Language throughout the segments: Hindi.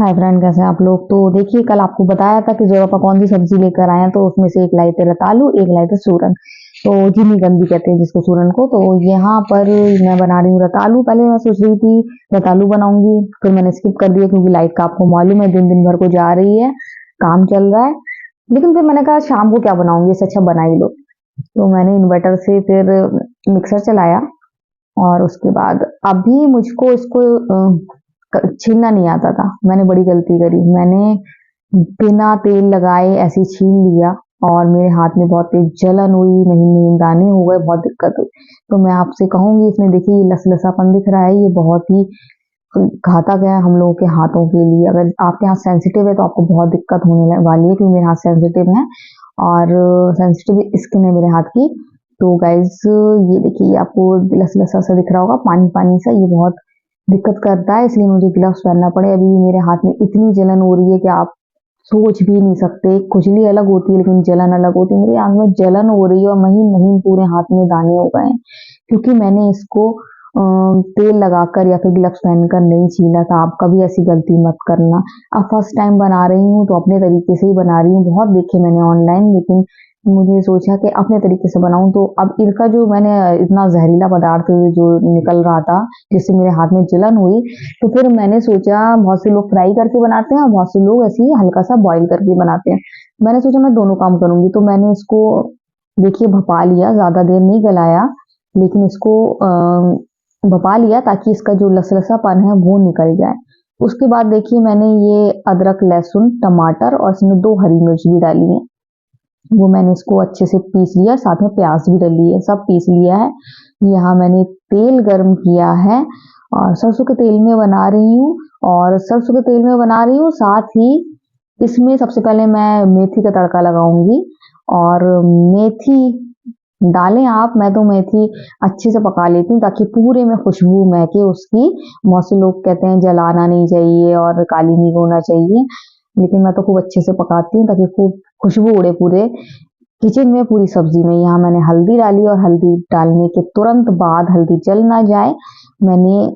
हाय फ्रेंड, कैसे हैं आप लोग। तो देखिए, कल आपको बताया था कि जो आप कौन सी सब्जी लेकर आए हैं, तो उसमें से एक लाए थे रतालू, एक लाए थे सूरन। तो जिनी गंदी कहते हैं जिसको, सूरन को। तो यहाँ पर मैं बना रही हूँ रतालू। पहले मैं सोच रही थी रतालू बनाऊंगी, फिर मैंने स्किप कर दिया क्योंकि लाइट का आपको मालूम है दिन दिन भर को जा रही है, काम चल रहा है। लेकिन फिर मैंने कहा शाम को क्या बनाऊंगी, इससे अच्छा बना ही लो। तो मैंने इन्वर्टर से फिर मिक्सर चलाया, और उसके बाद अभी मुझको इसको छीलना नहीं आता था। मैंने बड़ी गलती करी, मैंने बिना तेल लगाए ऐसे ही छील लिया, और मेरे हाथ में बहुत तेज जलन हुई, महीन महीन दाने हो गए, बहुत दिक्कत हुई। तो मैं आपसे कहूंगी, इसमें देखिए ये लसलसापन दिख रहा है, ये बहुत ही घातक है हम लोगों के हाथों के लिए। अगर आपके हाथ सेंसिटिव है तो आपको बहुत दिक्कत होने वाली है, क्योंकि मेरे हाथ सेंसिटिव है और सेंसिटिव स्किन है मेरे हाथ की। तो गाइज ये देखिए, ये आपको लसलसा सा दिख रहा होगा, पानी पानी सा, ये बहुत दिक्कत करता है, इसलिए मुझे ग्लव्स पहनना पड़े। अभी भी मेरे हाथ में इतनी जलन हो रही है कि आप सोच भी नहीं सकते। खुजली अलग होती है लेकिन जलन अलग होती है। मेरे हाथ में जलन हो रही है और महीन महीन पूरे हाथ में दाने हो गए हैं, क्योंकि मैंने इसको तेल लगाकर या फिर ग्लव्स पहनकर नहीं छीला था। आप कभी ऐसी गलती मत करना। अब फर्स्ट टाइम बना रही हूँ तो अपने तरीके से ही बना रही हूँ। बहुत देखे मैंने ऑनलाइन, लेकिन मुझे सोचा कि अपने तरीके से बनाऊं। तो अब इनका जो मैंने इतना जहरीला पदार्थ जो निकल रहा था, जिससे मेरे हाथ में जलन हुई, तो फिर मैंने सोचा, बहुत से लोग फ्राई करके बनाते हैं और बहुत से लोग ऐसे ही हल्का सा बॉईल करके बनाते हैं। मैंने सोचा मैं दोनों काम करूंगी। तो मैंने इसको देखिए भपा लिया, ज्यादा देर नहीं गलाया, लेकिन इसको भपा लिया ताकि इसका जो लसलसापन है वो निकल जाए। उसके बाद देखिए, मैंने ये अदरक, लहसुन, टमाटर और इसमें 2 हरी मिर्च भी डाली है। वो मैंने इसको अच्छे से पीस लिया, साथ में प्याज भी डाली है, सब पीस लिया है। यहाँ मैंने तेल गरम किया है और सरसों के तेल में बना रही हूँ। और सरसों के तेल में बना रही हूँ, साथ ही इसमें सबसे पहले मैं मेथी का तड़का लगाऊंगी। और मेथी डालें आप, मैं तो मेथी अच्छे से पका लेती हूँ ताकि पूरे में खुशबू महके उसकी। बहुत से लोग कहते हैं जलाना नहीं चाहिए और काली नहीं होना चाहिए, लेकिन मैं तो खूब अच्छे से पकाती हूँ ताकि खूब खुशबू उड़े पूरे किचन में, पूरी सब्जी में। यहाँ मैंने हल्दी डाली और हल्दी डालने के तुरंत बाद, हल्दी जल ना जाए, मैंने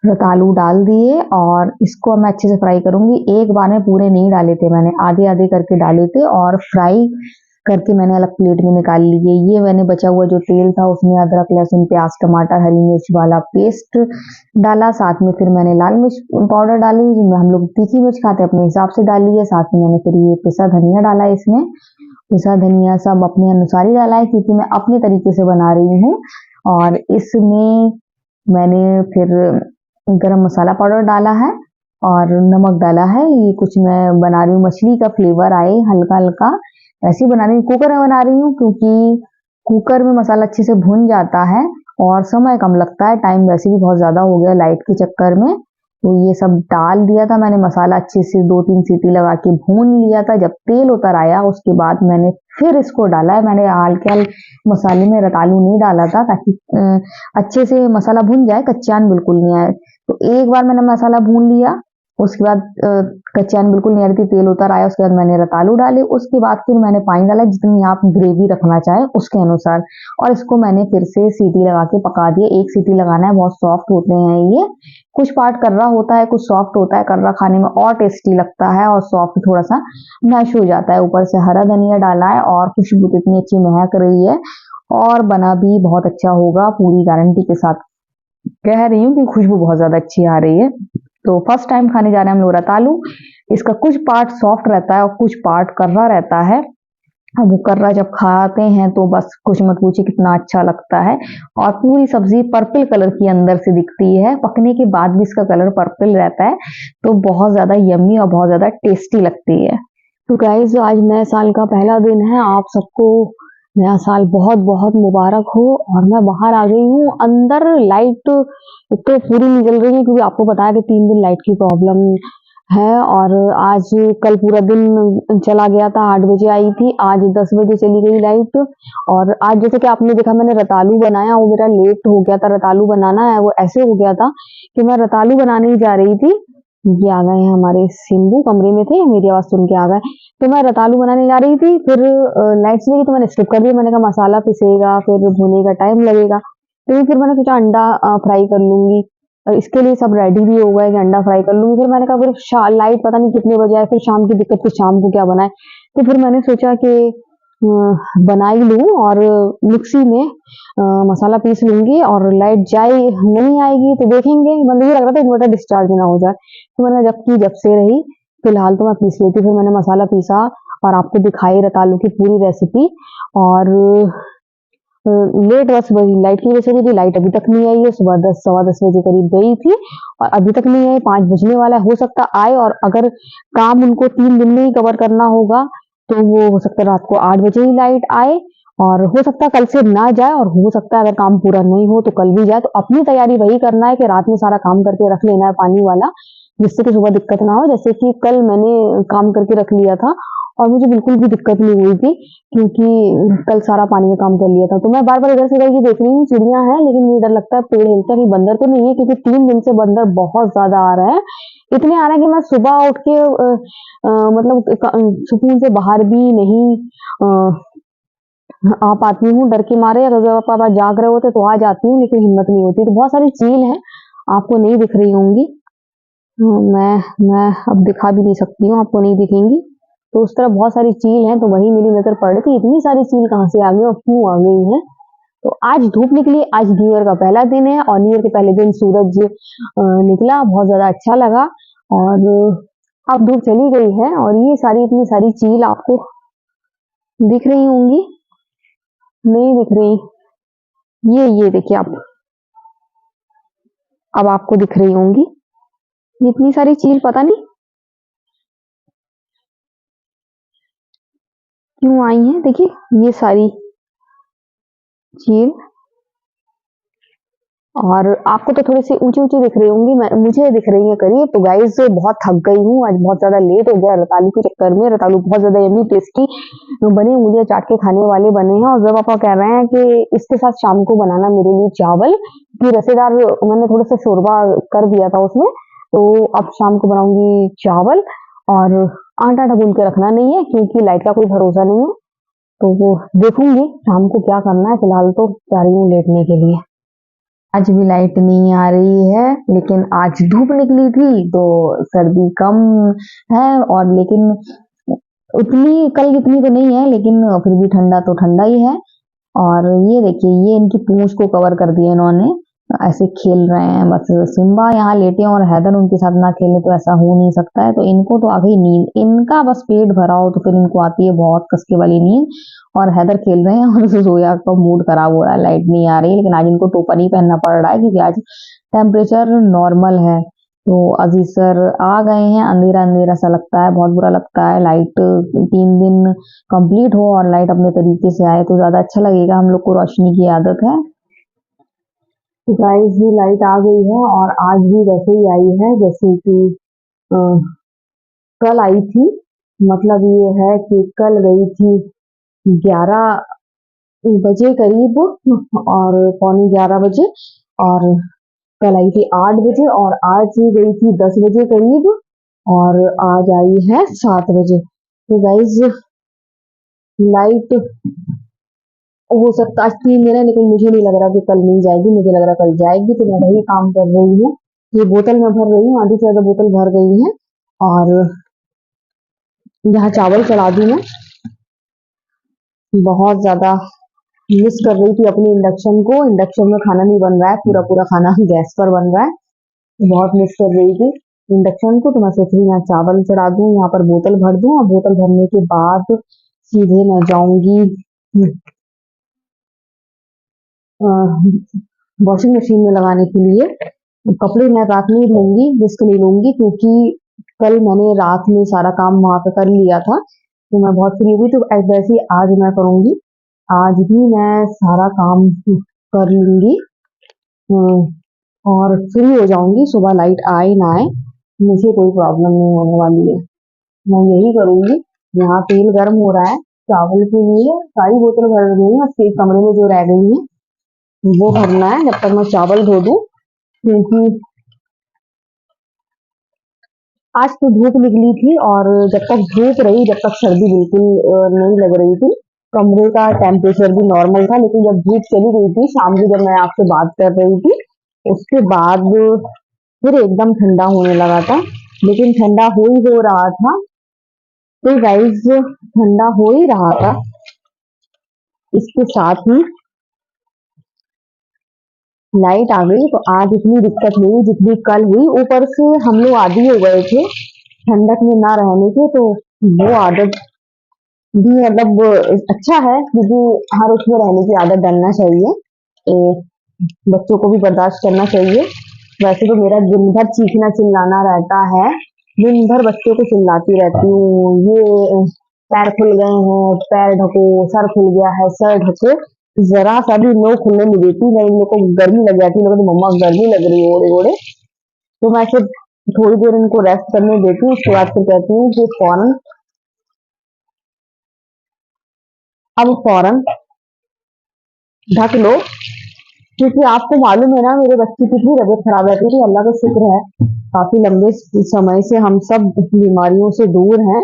रतालू डाल दिए और इसको मैं अच्छे से फ्राई करूंगी। एक बार में पूरे नहीं डाले थे, मैंने आधे आधे करके डाले थे और फ्राई करके मैंने अलग प्लेट में निकाल लिए। ये मैंने बचा हुआ जो तेल था उसमें अदरक, लहसुन, प्याज, टमाटर, हरी मिर्च वाला पेस्ट डाला। साथ में फिर मैंने लाल मिर्च पाउडर डाली, जिसमें हम लोग तीखी मिर्च खाते हैं अपने हिसाब से डाली है। साथ में मैंने फिर ये पिसा धनिया डाला है इसमें। पिसा धनिया सब अपने अनुसार ही डाला है, क्योंकि मैं अपने तरीके से बना रही हूँ। और इसमें मैंने फिर गरम मसाला पाउडर डाला है और नमक डाला है। ये कुछ मैं बना रही हूँ मछली का फ्लेवर आए हल्का हल्का, ऐसे ही बना रही हूँ। कुकर में बना रही हूँ क्योंकि कुकर में मसाला अच्छे से भुन जाता है और समय कम लगता है। टाइम वैसे भी बहुत ज्यादा हो गया लाइट के चक्कर में। तो ये सब डाल दिया था मैंने, मसाला अच्छे से 2-3 सीटी लगा के भून लिया था। जब तेल उतर आया उसके बाद मैंने फिर इसको डाला है। मैंने हल्के मसाले में रतालू नहीं डाला था ताकि अच्छे से मसाला भुन जाए, कच्चान बिल्कुल नहीं आए। तो एक बार मैंने मसाला भून लिया, उसके बाद कच्चान बिल्कुल नहीं आ रही थी, तेल उतर आया, उसके बाद मैंने रतालू डाले। उसके बाद फिर मैंने पानी डाला, जितनी आप ग्रेवी रखना चाहे उसके अनुसार। और इसको मैंने फिर से सीटी लगा के पका दिया। 1 सीटी लगाना है, बहुत सॉफ्ट होते हैं ये। कुछ पार्ट कर्रा होता है, कुछ सॉफ्ट होता है। कर्रा खाने में और टेस्टी लगता है और सॉफ्ट थोड़ा सा मैश हो जाता है। ऊपर से हरा धनिया डाला है और खुशबू इतनी अच्छी महक रही है, और बना भी बहुत अच्छा होगा, पूरी गारंटी के साथ कह रही हूँ कि खुशबू बहुत ज्यादा अच्छी आ रही है। तो फर्स्ट टाइम खाने जा रहे हैं हम लोग रतालू। इसका कुछ पार्ट सॉफ्ट रहता है और कुछ पार्ट कर्रा रहता है। अब वो कर्रा जब खाते हैं तो बस कुछ मत पूछिए कितना अच्छा लगता है। और पूरी सब्जी पर्पल कलर की अंदर से दिखती है, पकने के बाद भी इसका कलर पर्पल रहता है। तो बहुत ज्यादा यम्मी और बहुत ज्यादा टेस्टी लगती है। तो गाइस, आज नए साल का पहला दिन है, आप सबको नया साल बहुत बहुत मुबारक हो। और मैं बाहर आ गई हूँ, अंदर लाइट तो पूरी नहीं जल रही है क्योंकि आपको पता है कि 3 दिन लाइट की प्रॉब्लम है। और आज कल पूरा दिन चला गया था, 8 बजे आई थी, आज 10 बजे चली गई लाइट। और आज जैसे कि आपने देखा मैंने रतालू बनाया, वो मेरा लेट हो गया था। रतालू बनाना है वो ऐसे हो गया था कि मैं रतालू बनाने ही जा रही थी, ये आ गए हैं हमारे सिंबू, कमरे में थे, मेरी आवाज सुन के आ गए। तो मैं रतालू बनाने जा रही थी, फिर लाइट चली गई तो मैंने स्किप कर दिया। मैंने कहा मसाला पिसेगा फिर भुनेगा, टाइम लगेगा। तो फिर मैंने सोचा अंडा फ्राई कर लूंगी। इसके लिए सब रेडी भी हो गए कि अंडा फ्राई कर लूँगी। फिर मैंने कहा फिर लाइट पता नहीं कितने बजे आए, फिर शाम की दिक्कत कि शाम को क्या बनाएँ? तो फिर मैंने सोचा कि बना ही लूँ और मिक्सी में मसाला पीस लूँगी और लाइट जाए नहीं आएगी तो देखेंगे, मतलब ये लग रहा था इन्वर्टर डिस्चार्ज ना हो जाए। तो मैंने जब से रही, फिलहाल तो मैं पीस लेती, फिर मैंने मसाला पीसा और आपको दिखाई रतालू की पूरी रेसिपी। और लेट बस वही लाइट की वजह से हुई थी, लाइट अभी तक नहीं आई है, सुबह 10 सवा 10 बजे करीब गई थी और अभी तक नहीं आई, 5 बजने वाला है, हो सकता आए। और अगर काम उनको 3 दिन में ही कवर करना होगा, तो वो हो सकता है रात को 8 बजे ही लाइट आए और हो सकता है कल से ना जाए और हो सकता है अगर काम पूरा नहीं हो तो कल भी जाए। तो अपनी तैयारी वही करना है कि रात में सारा काम करके रख लेना है पानी वाला, जिससे कि सुबह दिक्कत ना हो। जैसे कि कल मैंने काम करके रख लिया था और मुझे बिल्कुल भी दिक्कत नहीं हुई थी, क्योंकि कल सारा पानी का काम कर लिया था। तो मैं बार-बार इधर से उधर ये देख रही हूँ, चिड़ियाँ हैं लेकिन मुझे डर लगता है पेड़ हिलता है, कहीं बंदर तो नहीं है, क्योंकि 3 दिन से बंदर बहुत ज़्यादा आ रहे हैं। इतने आ रहे हैं कि मैं सुबह उठ के मतलब सुकून से बाहर भी नहीं आ पाती हूँ, डर के मारे। अगर जब पापा जाग रहे होते तो आ जाती हूँ, लेकिन हिम्मत नहीं होती। तो बहुत सारी चील हैं, आपको नहीं दिख रही होंगी। मैं अब दिखा भी नहीं सकती हूँ, आपको नहीं दिखेंगी। तो उस तरफ बहुत सारी चील हैं, तो वही मेरी नज़र पड़ रही थी, इतनी सारी चील कहाँ से आ गई और क्यों आ गई हैं। तो आज धूप निकली, आज न्यू ईयर का पहला दिन है और न्यू ईयर के पहले दिन सूरज निकला, बहुत ज़्यादा अच्छा लगा। और अब धूप चली गई है और ये सारी इतनी सारी चील आपको दिख रही होंगी, नहीं दिख रही। ये देखिए आप, अब आपको दिख रही होंगी। इतनी सारी चील पता नहीं क्यों आई हैं। देखिए ये सारी चील, और आपको तो थोड़ी सी ऊंची ऊंची दिख रही होंगी, मुझे दिख रही है करीब। तो गाइस बहुत थक गई हूँ, आज बहुत ज्यादा लेट हो गया रतालू के चक्कर में। रतालू बहुत ज्यादा यम्मी टेस्टी बने, उंगलियां चाट के खाने वाले बने हैं। और जब पापा कह रहे हैं कि इसके साथ शाम को बनाना मेरे लिए चावल की रसेदार, मैंने थोड़ा सा शोरबा कर दिया था उसमें, तो अब शाम को बनाऊंगी चावल। और आटा गूंद के रखना नहीं है क्योंकि लाइट का कोई भरोसा नहीं है, तो वो देखूंगी शाम को क्या करना है। फिलहाल तो जा रही हूँ लेटने के लिए। आज भी लाइट नहीं आ रही है, लेकिन आज धूप निकली थी तो सर्दी कम है। और लेकिन उतनी कल जितनी तो नहीं है, लेकिन फिर भी ठंडा तो ठंडा ही है। और ये देखिए, ये इनकी पूंछ को कवर कर दिया इन्होंने, ऐसे खेल रहे हैं। बस सिम्बा यहाँ लेटे हैं और हैदर उनके साथ ना खेले तो ऐसा हो नहीं सकता है। तो इनको तो आ गई नींद, इनका बस पेट भरा हो तो फिर इनको आती है बहुत कसके वाली नींद। और हैदर खेल रहे हैं और जोया का मूड खराब हो रहा है, लाइट नहीं आ रही है। लेकिन आज इनको टोपा नहीं पहनना पड़ रहा है क्योंकि आज टेम्परेचर नॉर्मल है। तो अजीज सर आ गए हैं, अंधेरा अंधेरा सा लगता है, बहुत बुरा लगता है। लाइट 3 दिन कंप्लीट हो और लाइट अपने तरीके से आए तो ज्यादा अच्छा लगेगा, हम लोग को रोशनी की आदत है। तो गाइस भी लाइट आ गई है और आज भी वैसे ही आई है जैसे कि अ, कल आई थी। मतलब ये है कि कल गई थी 11 बजे करीब, और पौने 11 बजे, और कल आई थी 8 बजे, और आज गई थी 10 बजे करीब, और आज आई है 7 बजे। तो गाइज लाइट हो सकता आज 3 दिन है, लेकिन मुझे नहीं लग रहा कि कल नहीं जाएगी, मुझे लग रहा कल जाएगी। तो मैं वही काम कर रही हूँ, ये बोतल में भर रही हूँ, आधी से ज्यादा बोतल भर गई है। और यहाँ चावल चढ़ा दी मैं, बहुत ज्यादा मिस कर रही थी अपने इंडक्शन को। इंडक्शन में खाना नहीं बन रहा है, पूरा पूरा खाना गैस पर बन रहा है। बहुत मिस कर रही थी इंडक्शन को। तो मैं सोच रही हूँ यहाँ चावल चढ़ा दूँ, यहाँ पर बोतल भर दूँ, और बोतल भरने के बाद सीधे मैं जाऊंगी वॉशिंग मशीन में लगाने के लिए। कपड़े मैं रात में ही धोऊंगी, रिस्क नहीं लूंगी, क्योंकि कल मैंने रात में सारा काम वहां पे कर लिया था, तो मैं बहुत फ्री हुई। तो वैसे ही आज मैं करूंगी, आज भी मैं सारा काम कर लूंगी और फ्री हो जाऊंगी। सुबह लाइट आए ना आए मुझे कोई प्रॉब्लम नहीं होने वाली है, मैं यही करूंगी। यहाँ तेल गर्म हो रहा है चावल के लिए, सारी बोतल भर गई है, बस एक कमरे में जो रह गई है वो भरना है, जब तक मैं चावल धो दूं। क्योंकि आज तो धूप निकली थी और जब तक धूप रही, जब तक सर्दी बिल्कुल नहीं लग रही थी। कमरे का टेम्परेचर भी नॉर्मल था, लेकिन जब धूप चली गई थी शाम की, जब मैं आपसे बात कर रही थी, उसके बाद फिर एकदम ठंडा होने लगा था, लेकिन ठंडा हो रहा था। तो गाइस ठंडा हो ही रहा था, इसके साथ ही लाइट आ गई। तो आज इतनी दिक्कत हुई जितनी कल हुई, ऊपर से हम लोग आदी हो गए थे ठंडक में ना रहने के। तो वो आदत भी मतलब अच्छा है, क्योंकि हर उसमें रहने की आदत डालना चाहिए। तो बच्चों को भी बर्दाश्त करना चाहिए। वैसे तो मेरा दिन भर चीखना चिल्लाना रहता है, दिन भर बच्चों को चिल्लाती रहती हूँ, ये पैर खुल गए हैं, पैर ढको, सर खुल गया है, सर ढको। जरा सा भी नो खुलने नहीं देती, नहीं इन लोग को गर्मी लग जाती है, तो मम्मा गर्मी लग रही है ओढ़े ओढ़े। तो मैं सिर्फ थोड़ी देर इनको रेस्ट करने देती हूँ, उसके बाद फिर कहती हूँ कि फौरन ढक लो, क्योंकि आपको मालूम है ना मेरे बच्चे की कितनी तबीयत खराब रहती थी। अल्लाह का शुक्र है काफी लंबे समय से हम सब बीमारियों से दूर हैं।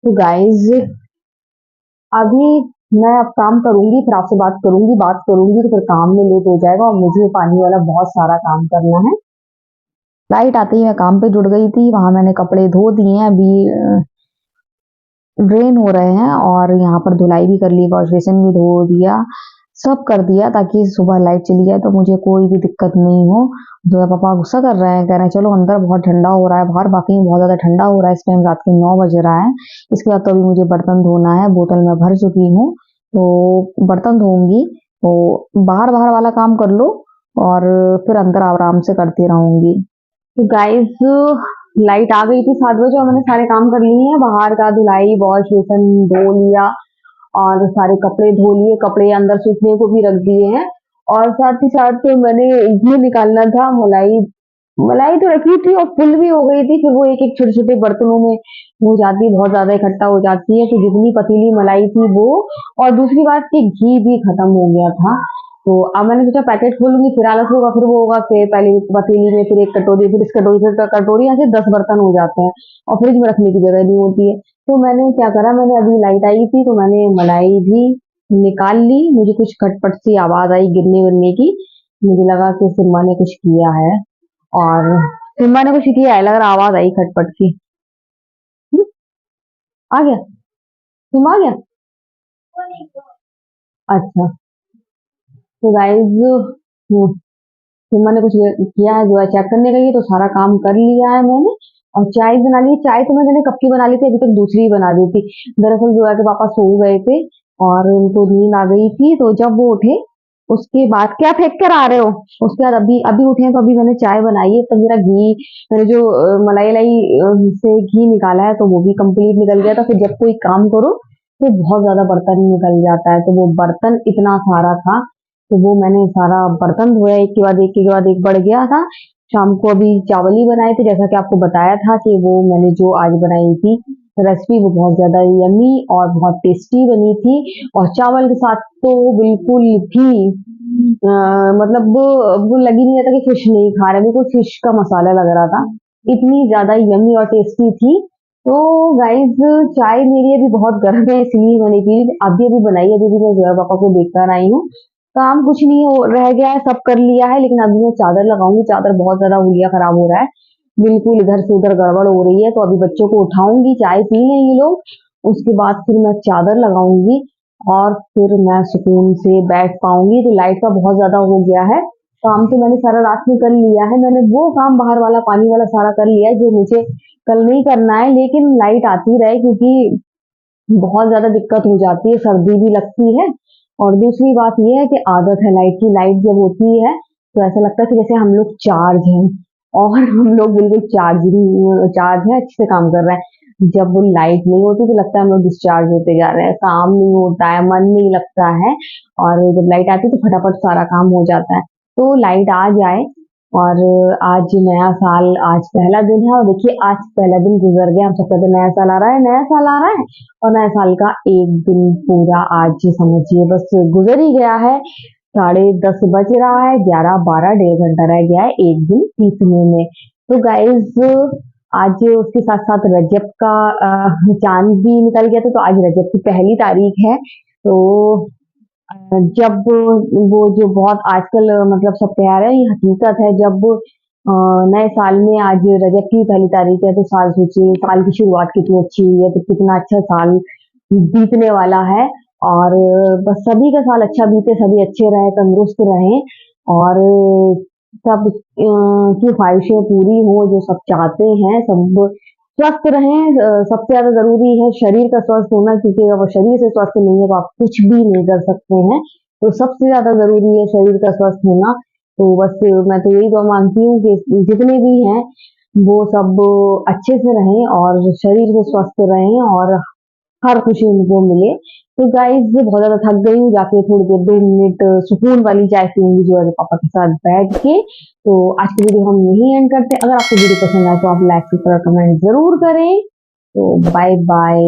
तो गाइस अभी मैं अब काम करूंगी, फिर आपसे बात करूंगी तो फिर काम में लेट हो जाएगा, और मुझे पानी वाला बहुत सारा काम करना है। लाइट आते ही मैं काम पे जुड़ गई थी, वहां मैंने कपड़े धो दिए हैं, अभी ड्रेन हो रहे हैं, और यहाँ पर धुलाई भी कर ली, वॉश बेसिन भी धो दिया, सब कर दिया ताकि सुबह लाइट चली जाए तो मुझे कोई भी दिक्कत नहीं हो। तो पापा गुस्सा कर रहे हैं, कह रहे हैं चलो अंदर बहुत ठंडा हो रहा है, बाहर वाकई बहुत ज्यादा ठंडा हो रहा है। इस टाइम रात के 9 बज रहा है। इसके बाद तो अभी मुझे बर्तन धोना है, बोतल में भर चुकी हूँ, तो बर्तन धोऊंगी। तो बाहर बाहर वाला काम कर लो, और फिर अंदर आराम से करती रहूंगी। तो गाइस लाइट आ गई थी 7 बजे, और मैंने सारे काम कर लिए हैं, बाहर का धुलाई वॉश बेसिन धो लिया, और सारे कपड़े धो लिए, कपड़े अंदर सूखने को भी रख दिए हैं। और साथ ही साथ मैंने घी निकालना था, मलाई मलाई तो रखी थी और फुल भी हो गई थी, फिर वो एक एक छोटे छोटे बर्तनों में हो जाती है, बहुत ज्यादा इकट्ठा हो जाती है, तो जितनी पतीली मलाई थी वो। और दूसरी बात कि घी भी खत्म हो गया था। तो अब मैंने सोचा पैकेट खोलूंगी, फिर आलस होगा, फिर वो होगा, फिर पहले पतीली में, फिर एक कटोरी, फिर इस कटोरी से कटोरी, ऐसे 10 बर्तन हो जाते हैं, और फ्रिज में रखने की जगह नहीं होती है। तो मैंने क्या करा, मैंने अभी लाइट आई थी तो मैंने मलाई भी निकाल ली। मुझे कुछ खटपट सी आवाज आई गिरने गिरने की, मुझे लगा कि सिम्मा ने कुछ किया है, और सिम्मा ने कुछ किया है, लग रहा आवाज आई खटपट की। हम्म, आ गया, सिम्मा आ गया। अच्छा, तो गाइज सिम्मा ने कुछ किया है, जो है चेक करने गई है, तो सारा काम कर लिया है मैंने, और चाय बना ली। चाय तो मैंने कब की बना ली थी, अभी तक दूसरी ही बना दी थी। दरअसल जो है कि पापा सो गए थे और उनको नींद आ गई थी, तो जब वो उठे उसके बाद क्या फेंक कर आ रहे हो, उसके बाद अभी अभी उठे हैं, तो अभी मैंने चाय बनाई है। तब मेरा घी, मैंने जो मलाई लाई से घी निकाला है, तो वो भी कंप्लीट निकल गया था। फिर जब कोई काम करो तो बहुत ज्यादा बर्तन निकल जाता है, तो वो बर्तन इतना सारा था, तो वो मैंने सारा बर्तन धोया, एक के बाद एक के बाद एक बढ़ गया था। शाम को अभी चावल ही बनाए थे, जैसा कि आपको बताया था कि वो मैंने जो आज बनाई थी रेसिपी, वो बहुत ज्यादा यमी और बहुत टेस्टी बनी थी। और चावल के साथ तो बिल्कुल भी मतलब वो लग ही नहीं रहा था कि फिश नहीं खा रहे, बिल्कुल फिश का मसाला लग रहा था, इतनी ज्यादा यमी और टेस्टी थी। तो गाइज चाय मेरी अभी बहुत गर्म है, इसलिए मैंने पी, अभी अभी बनाई, अभी भी मैं जोया पापा को देखकर आई हूँ। काम कुछ नहीं हो रह गया है, सब कर लिया है, लेकिन अभी मैं चादर लगाऊंगी। चादर बहुत ज्यादा हुलिया खराब हो रहा है, बिल्कुल इधर से उधर गड़बड़ हो रही है। तो अभी बच्चों को उठाऊंगी, चाय पी लेंगे लोग, उसके बाद फिर मैं चादर लगाऊंगी, और फिर मैं सुकून से बैठ पाऊंगी। तो लाइट का बहुत ज्यादा हो गया है, काम तो मैंने सारा रात में कर लिया है, मैंने वो काम बाहर वाला पानी वाला सारा कर लिया है जो मुझे कल नहीं करना है, लेकिन लाइट आती रहे, क्योंकि बहुत ज्यादा दिक्कत हो जाती है, सर्दी भी लगती है। और दूसरी बात यह है कि आदत है लाइट की, लाइट जब होती है तो ऐसा लगता है कि जैसे हम लोग चार्ज हैं, और हम लोग बिल्कुल चार्ज है, अच्छे से काम कर रहे हैं। जब वो लाइट नहीं होती तो लगता है हम लोग डिस्चार्ज होते जा रहे हैं, काम नहीं होता है, मन नहीं लगता है। और जब लाइट आती है तो फटाफट सारा काम हो जाता है। तो लाइट आ जाए, और आज नया साल, आज पहला दिन है, और देखिए आज पहला दिन गुजर गया, हम सब कहते हैं नया साल आ रहा है, नया साल आ रहा है, और नए साल का एक दिन पूरा आज समझिए बस गुजर ही गया है। 10:30 बज रहा है, 11 12 1.5 घंटा रह गया है एक दिन बीतने में। तो गाइज आज उसके साथ साथ रजब का चांद भी निकल गया था, तो आज रजब की पहली तारीख है। तो जब वो जो बहुत आजकल मतलब सब कह रहे हैं, ये हकीकत है, जब नए साल में आज रजब की पहली तारीख है, तो साल सोचिए साल की शुरुआत कितनी अच्छी हुई है, तो कितना अच्छा साल बीतने वाला है। और बस सभी का साल अच्छा बीते, सभी अच्छे रहें, तंदुरुस्त रहें, और सब की ख्वाहिशें पूरी हों जो सब चाहते हैं, सब स्वस्थ रहें। सबसे ज़्यादा ज़रूरी है शरीर का स्वस्थ होना, क्योंकि अगर वो शरीर से स्वस्थ नहीं है तो आप कुछ भी नहीं कर सकते हैं। तो सबसे ज़्यादा ज़रूरी है शरीर का स्वस्थ होना। तो बस मैं तो यही दुआ मांगती हूँ कि जितने भी हैं वो सब अच्छे से रहें और शरीर से स्वस्थ रहें और हर खुशी उनको मिले। तो गाइस बहुत ज़्यादा थक गई हूँ, जाके थोड़ी देर 2 मिनट सुकून वाली चाय पीऊँगी जो है पापा के साथ बैठ के। तो आज की वीडियो हम यहीं एंड करते हैं। अगर आपको वीडियो पसंद आए तो आप लाइक, शेयर, कमेंट ज़रूर करें। तो बाय बाय।